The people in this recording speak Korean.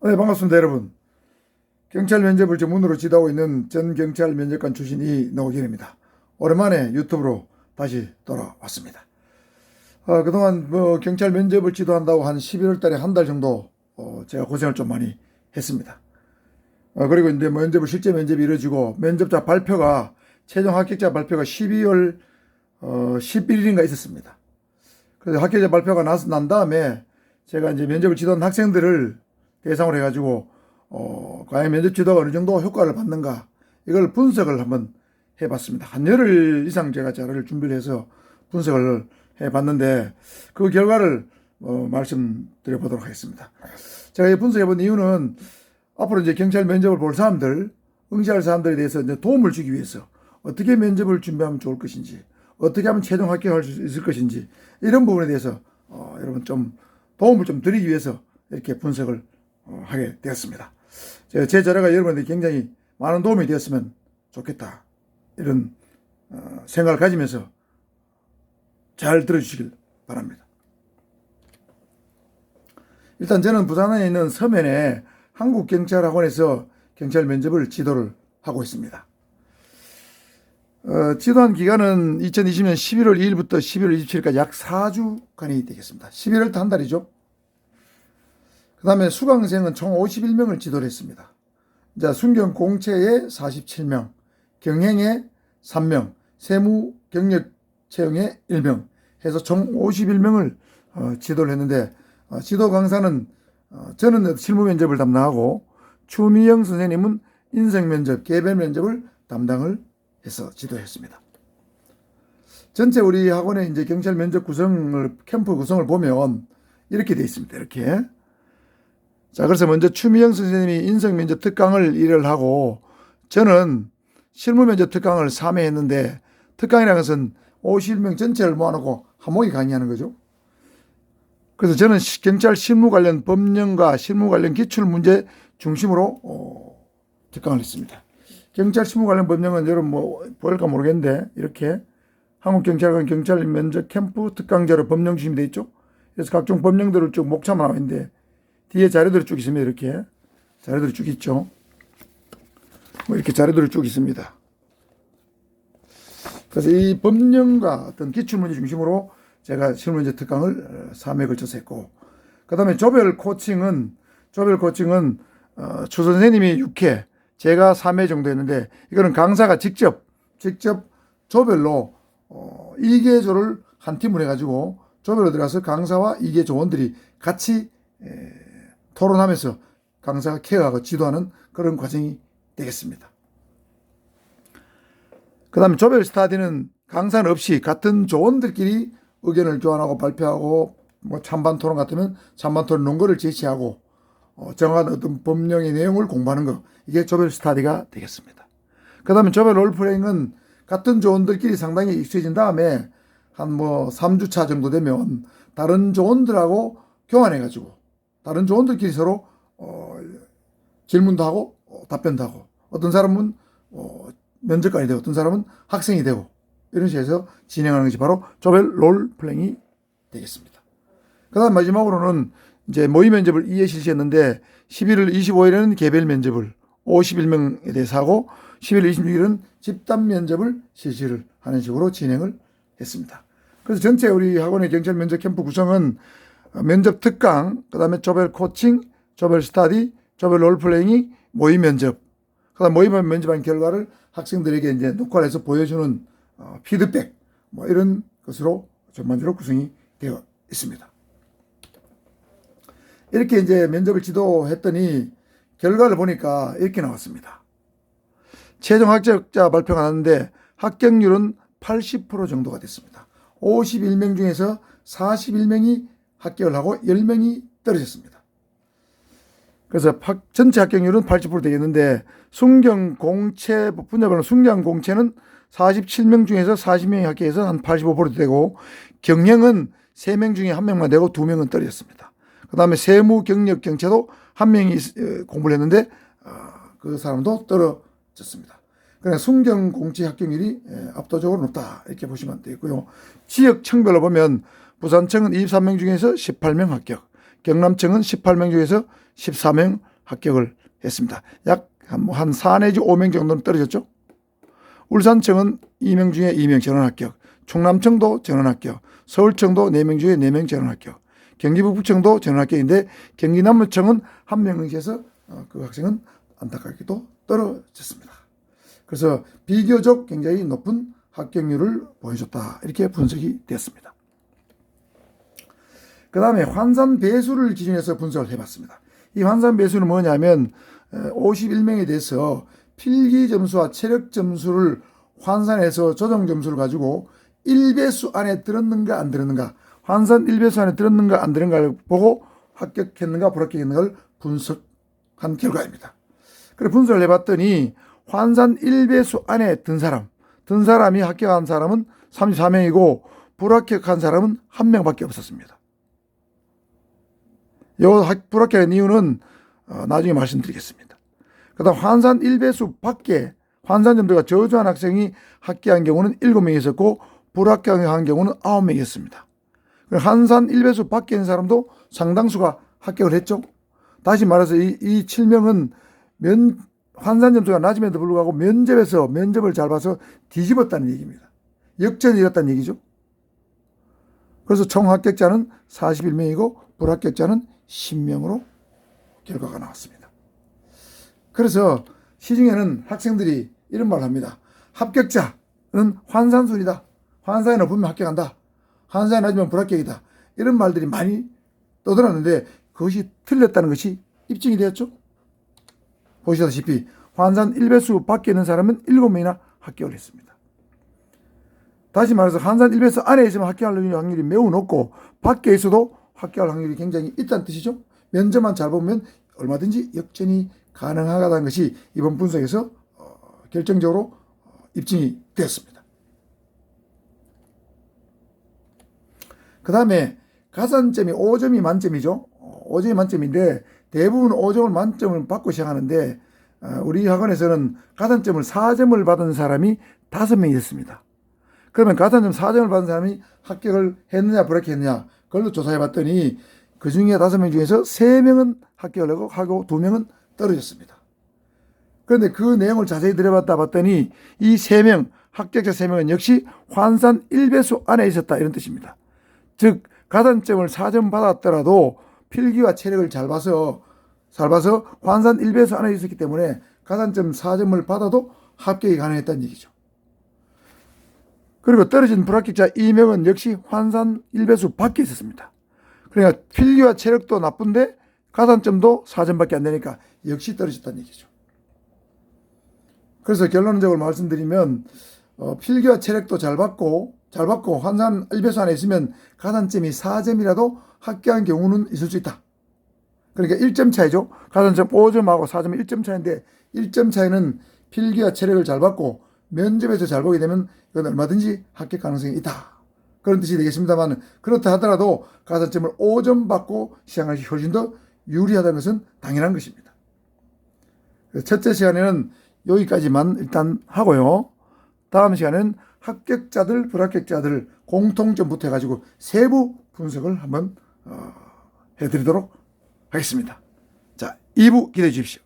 네, 반갑습니다, 여러분. 경찰 면접을 전문으로 지도하고 있는 전 경찰 면접관 출신 이노길입니다. 오랜만에 유튜브로 다시 돌아왔습니다. 그동안 경찰 면접을 지도한다고 한 11월 달에 한 달 정도 제가 고생을 좀 많이 했습니다. 그리고 이제 실제 면접이 이루어지고 면접자 발표가 최종 합격자 발표가 12월 11일인가 있었습니다. 그래서 합격자 발표가 난 다음에 제가 이제 면접을 지도한 학생들을 대상으로 해가지고 과연 면접 지도가 어느 정도 효과를 받는가 이걸 분석을 한번 해봤습니다. 한 열흘 이상 제가 자료를 준비를 해서 분석을 해봤는데 그 결과를 말씀드려 보도록 하겠습니다. 제가 분석해본 이유는 앞으로 이제 경찰 면접을 볼 사람들, 응시할 사람들에 대해서 이제 도움을 주기 위해서 어떻게 면접을 준비하면 좋을 것인지, 어떻게 하면 최종 합격할 수 있을 것인지 이런 부분에 대해서 여러분 좀 도움을 좀 드리기 위해서 이렇게 분석을 하게 되었습니다. 제 자료가 여러분들이 굉장히 많은 도움이 되었으면 좋겠다. 이런 생각을 가지면서 잘 들어주시길 바랍니다. 일단 저는 부산에 있는 서면에 한국경찰학원에서 경찰 면접을 지도를 하고 있습니다. 지도한 기간은 2020년 11월 2일부터 11월 27일까지 약 4주간이 되겠습니다. 11월 한 달이죠. 그 다음에 수강생은 총 51명을 지도를 했습니다. 자, 순경 공채에 47명, 경행에 3명, 세무 경력 채용에 1명 해서 총 51명을 지도를 했는데 지도 강사는 저는 실무 면접을 담당하고 추미영 선생님은 인성 면접, 개별 면접을 담당을 해서 지도했습니다. 전체 우리 학원의 이제 경찰 면접 캠프 구성을 보면 이렇게 되어 있습니다. 이렇게. 자, 그래서 먼저 추미영 선생님이 인성면접 특강을 1회를 하고 저는 실무면접 특강을 3회 했는데 특강이라는 것은 51명 전체를 모아놓고 한 목에 강의하는 거죠. 그래서 저는 경찰 실무 관련 법령과 실무 관련 기출문제 중심으로 특강을 했습니다. 경찰 실무 관련 법령은 여러분 보일까 모르겠는데 이렇게 한국경찰관 경찰 면접 캠프 특강자로 법령 중심이 되어 있죠. 그래서 각종 법령들을 쭉 목차만 나와 있는데 뒤에 자료들이 쭉 있습니다. 이렇게 자료들이 쭉 있죠. 이렇게 자료들이 쭉 있습니다. 그래서 이 법령과 어떤 기출문제 중심으로 제가 실무문제 특강을 3회에 걸쳐서 했고, 그 다음에 조별 코칭은 추 선생님이 6회, 제가 3회 정도 했는데 이거는 강사가 직접 조별로 2개조를 한 팀을 해가지고 조별로 들어가서 강사와 2개 조원들이 같이 토론하면서 강사가 케어하고 지도하는 그런 과정이 되겠습니다. 그 다음에 조별 스타디는 강사는 없이 같은 조원들끼리 의견을 교환하고 발표하고 찬반 토론 같으면 찬반 토론 논거를 제시하고 정확한 어떤 법령의 내용을 공부하는 것, 이게 조별 스타디가 되겠습니다. 그 다음에 조별 롤플레잉은 같은 조원들끼리 상당히 익숙해진 다음에 한 3주차 정도 되면 다른 조원들하고 교환해가지고 다른 조원들끼리 서로 질문도 하고 답변도 하고 어떤 사람은 면접관이 되고 어떤 사람은 학생이 되고 이런 식으로 해서 진행하는 것이 바로 조별 롤플레잉이 되겠습니다. 그 다음 마지막으로는 이제 모의 면접을 2회 실시했는데 11월 25일에는 개별 면접을 51명에 대해서 하고 11월 26일은 집단 면접을 실시를 하는 식으로 진행을 했습니다. 그래서 전체 우리 학원의 경찰 면접 캠프 구성은 면접 특강, 그 다음에 조별 코칭, 조별 스타디, 조별 롤플레잉이 모의 면접, 그 다음 모의 면접한 결과를 학생들에게 이제 녹화를 해서 보여주는 피드백, 이런 것으로 전반적으로 구성이 되어 있습니다. 이렇게 이제 면접을 지도했더니 결과를 보니까 이렇게 나왔습니다. 최종 합격자 발표가 났는데 합격률은 80% 정도가 됐습니다. 51명 중에서 41명이 합격을 하고 10명이 떨어졌습니다. 그래서 전체 합격률은 80% 되겠는데 순경 공채 분야별로 순경 공채는 47명 중에서 40명이 합격해서 한 85% 되고 경영은 3명 중에 1명만 되고 2명은 떨어졌습니다. 그 다음에 세무 경력 경채도 1명이 공부를 했는데 그 사람도 떨어졌습니다. 그러니까 순경 공채 합격률이 압도적으로 높다 이렇게 보시면 되겠고요. 지역청별로 보면 부산청은 23명 중에서 18명 합격, 경남청은 18명 중에서 14명 합격을 했습니다. 약 한 4 내지 5명 정도는 떨어졌죠. 울산청은 2명 중에 2명 전원 합격, 충남청도 전원 합격, 서울청도 4명 중에 4명 전원 합격, 경기북부청도 전원 합격인데 경기 남부청은 1명 응시해서 그 학생은 안타깝게도 떨어졌습니다. 그래서 비교적 굉장히 높은 합격률을 보여줬다. 이렇게 분석이 됐습니다. 그 다음에 환산 배수를 기준해서 분석을 해봤습니다. 이 환산 배수는 뭐냐면 51명에 대해서 필기 점수와 체력 점수를 환산해서 조정 점수를 가지고 1배수 안에 들었는가 안 들었는가, 환산 1배수 안에 들었는가 안 들었는가를 보고 합격했는가 불합격했는가를 분석한 결과입니다. 그래서 분석을 해봤더니 환산 1배수 안에 든 사람이 합격한 사람은 34명이고 불합격한 사람은 1명밖에 없었습니다. 요 불합격한 이유는 나중에 말씀드리겠습니다. 그 다음 환산 1배수 밖에 환산 점수가 저조한 학생이 합격한 경우는 7명이 있었고 불합격한 경우는 9명이었습니다. 환산 1배수 밖에 있는 사람도 상당수가 합격을 했죠. 다시 말해서 이 7명은 환산 점수가 낮음에도 불구하고 면접을 잘 봐서 뒤집었다는 얘기입니다. 역전이 일었다는 얘기죠. 그래서 총 합격자는 41명이고 불합격자는 10명으로 결과가 나왔습니다. 그래서 시중에는 학생들이 이런 말을 합니다. 합격자는 환산순이다. 환산이 높으면 합격한다. 환산이 낮으면 불합격이다. 이런 말들이 많이 떠들었는데 그것이 틀렸다는 것이 입증이 되었죠. 보시다시피 환산 1배수 밖에 있는 사람은 7명이나 합격을 했습니다. 다시 말해서 환산 1배수 안에 있으면 합격할 확률이 매우 높고 밖에 있어도 합격할 확률이 굉장히 있다는 뜻이죠. 면접만 잘 보면 얼마든지 역전이 가능하다는 것이 이번 분석에서 결정적으로 입증이 되었습니다. 그 다음에 가산점이 5점이 만점이죠. 5점이 만점인데 대부분 5점을 만점을 받고 시작하는데 우리 학원에서는 가산점을 4점을 받은 사람이 5명이 됐습니다. 그러면 가산점 4점을 받은 사람이 합격을 했느냐 불합격했느냐 그걸로 조사해 봤더니 그 중에 5명 중에서 3명은 합격을 하고 2명은 떨어졌습니다. 그런데 그 내용을 자세히 들여봤다 봤더니 이 3명, 합격자 3명은 역시 환산 1배수 안에 있었다 이런 뜻입니다. 즉 가산점을 4점 받았더라도 필기와 체력을 잘 봐서 환산 1배수 안에 있었기 때문에 가산점 4점을 받아도 합격이 가능했다는 얘기죠. 그리고 떨어진 불합격자 2명은 역시 환산 1배수 밖에 있었습니다. 그러니까 필기와 체력도 나쁜데 가산점도 4점밖에 안 되니까 역시 떨어졌다는 얘기죠. 그래서 결론적으로 말씀드리면 필기와 체력도 잘 받고 환산 1배수 안에 있으면 가산점이 4점이라도 합격한 경우는 있을 수 있다. 그러니까 1점 차이죠. 가산점 5점하고 4점은 1점 차이인데 1점 차이는 필기와 체력을 잘 받고 면접에서 잘 보게 되면 이건 얼마든지 합격 가능성이 있다. 그런 뜻이 되겠습니다만 그렇다 하더라도 가산점을 5점 받고 시작하는 것이 훨씬 더 유리하다는 것은 당연한 것입니다. 첫째 시간에는 여기까지만 일단 하고요. 다음 시간에는 합격자들, 불합격자들 공통점부터 해가지고 세부 분석을 한번 해드리도록 하겠습니다. 자, 2부 기대해 주십시오.